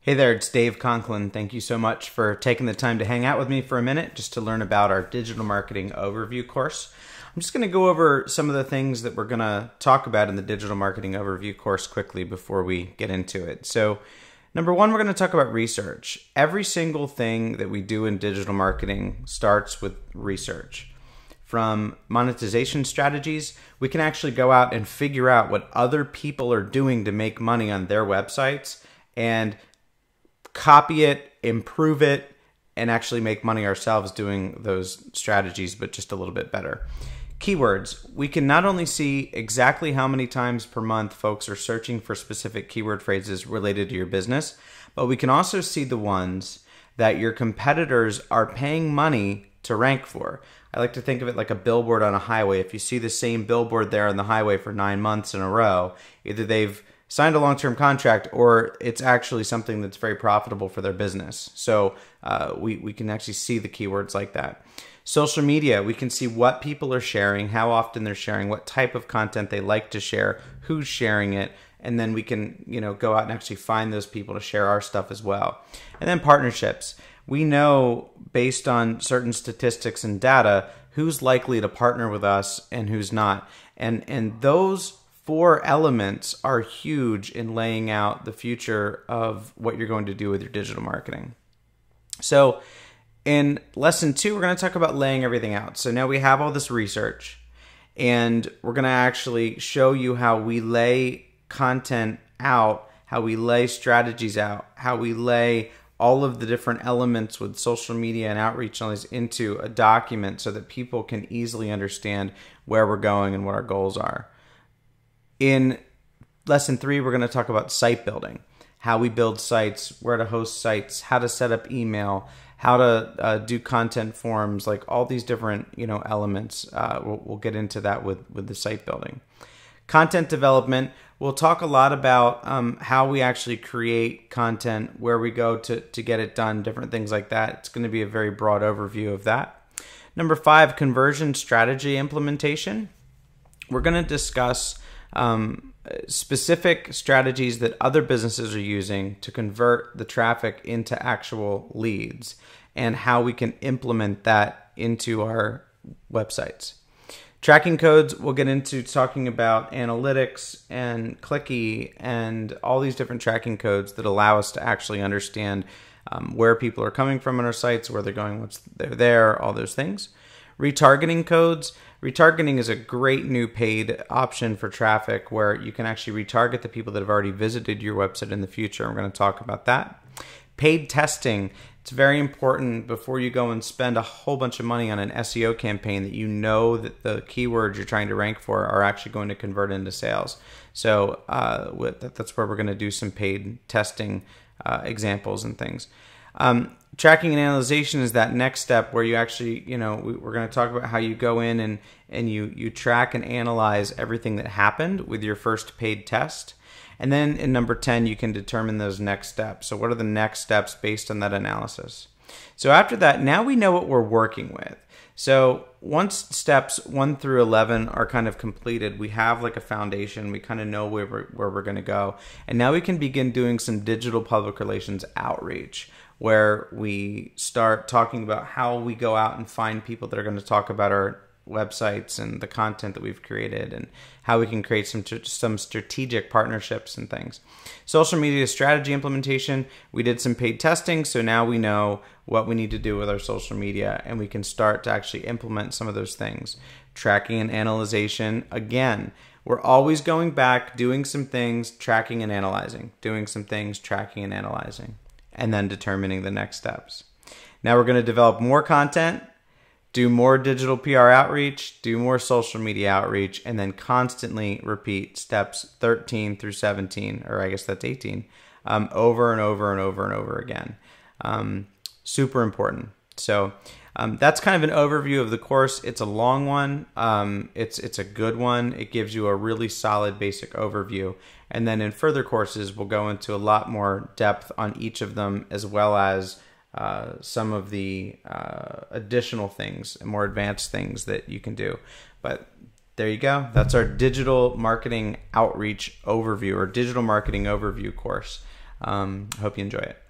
Hey there, it's Dave Conklin. Thank you so much for taking the time to hang out with me for a minute just to learn about our digital marketing overview course. I'm just going to go over some of the things that we're going to talk about in the digital marketing overview course quickly before we get into it. So, number one, we're going to talk about research. Every single thing that we do in digital marketing starts with research. From monetization strategies, we can actually go out and figure out what other people are doing to make money on their websites and copy it, improve it, and actually make money ourselves doing those strategies, but just a little bit better. Keywords. We can not only see exactly how many times per month folks are searching for specific keyword phrases related to your business, but we can also see the ones that your competitors are paying money to rank for. I like to think of it like a billboard on a highway. If you see the same billboard there on the highway for 9 months in a row, either they've signed a long-term contract or it's actually something that's very profitable for their business. So we can actually see the keywords like that. Social media, we can see what people are sharing, how often they're sharing, what type of content they like to share, who's sharing it, and then we can go out and actually find those people to share our stuff as well. And then partnerships. We know based on certain statistics and data who's likely to partner with us and who's not. And those 4 elements are huge in laying out the future of what you're going to do with your digital marketing. So in lesson 2, we're going to talk about laying everything out. So now we have all this research and we're going to actually show you how we lay content out, how we lay strategies out, how we lay all of the different elements with social media and outreach and all these into a document so that people can easily understand where we're going and what our goals are. In lesson 3, we're going to talk about site building, how we build sites, where to host sites, how to set up email, how to do content forms, like all these different elements. We'll get into that with the site building. Content development, we'll talk a lot about how we actually create content, where we go to get it done, different things like that. It's going to be a very broad overview of that. Number 5, conversion strategy implementation. We're going to discuss specific strategies that other businesses are using to convert the traffic into actual leads and how we can implement that into our websites. Tracking codes, we'll get into talking about analytics and clicky and all these different tracking codes that allow us to actually understand where people are coming from on our sites, where they're going, what's there, all those things. Retargeting codes. Retargeting is a great new paid option for traffic where you can actually retarget the people that have already visited your website in the future. We're going to talk about that. Paid testing. It's very important before you go and spend a whole bunch of money on an SEO campaign that you know that the keywords you're trying to rank for are actually going to convert into sales. So that's where we're going to do some paid testing examples and things. Tracking and analyzation is that next step where you actually, we're going to talk about how you go in and you track and analyze everything that happened with your first paid test. And then in number 10, you can determine those next steps. So what are the next steps based on that analysis? So after that, now we know what we're working with. So once steps 1 through 11 are kind of completed, we have like a foundation. We kind of know where we're going to go. And now we can begin doing some digital public relations outreach, where we start talking about how we go out and find people that are going to talk about our websites and the content that we've created and how we can create some strategic partnerships and things. Social media strategy implementation, we did some paid testing, so now we know what we need to do with our social media and we can start to actually implement some of those things. Tracking and analyzation, again, we're always going back, doing some things, tracking and analyzing, doing some things, tracking and analyzing, and then determining the next steps. Now we're going to develop more content, do more digital PR outreach, do more social media outreach, and then constantly repeat steps 13 through 17, or I guess that's 18, over and over and over and over again. Super important. So that's kind of an overview of the course. It's a long one. It's a good one. It gives you a really solid basic overview. And then in further courses, we'll go into a lot more depth on each of them, as well as some of the additional things and more advanced things that you can do. But there you go. That's our digital marketing outreach overview, or digital marketing overview course. Hope you enjoy it.